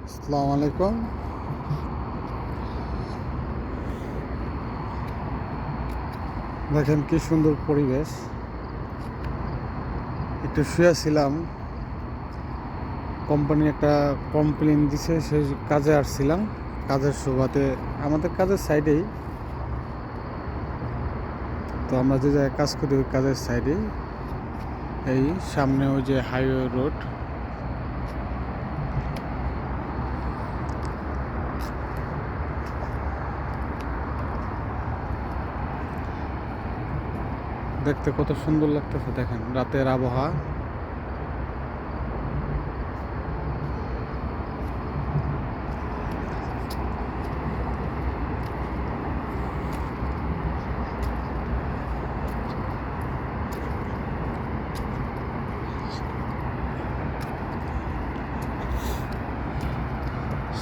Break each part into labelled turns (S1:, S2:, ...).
S1: আসসালামু আলাইকুম। দেখেন কি সুন্দর পরিবেশ। একটু শুয়েছিলাম, কোম্পানি একটা কমপ্লেন দিছে, সেই কাজে আসছিলাম। কাজের সুবাদে আমাদের কাজের সাইডেই, তো আমরা যে জায়গায় কাজ করি ওই কাজের সাইডেই, এই সামনে ওই যে হাইওয়ে রোড, দেখতে কত সুন্দর লাগতেছে। দেখেন রাতের আবহাওয়া।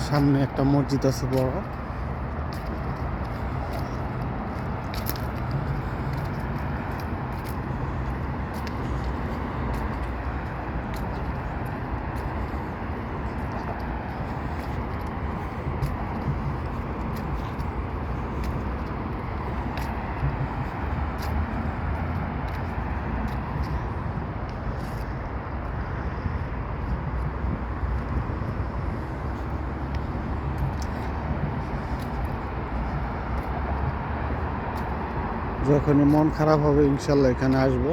S1: সামনে একটা মসজিদ আছে বড়। যখনই মন খারাপ হবে ইনশাল্লাহ এখানে আসবো,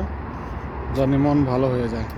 S1: জানি মন ভালো হয়ে যায়।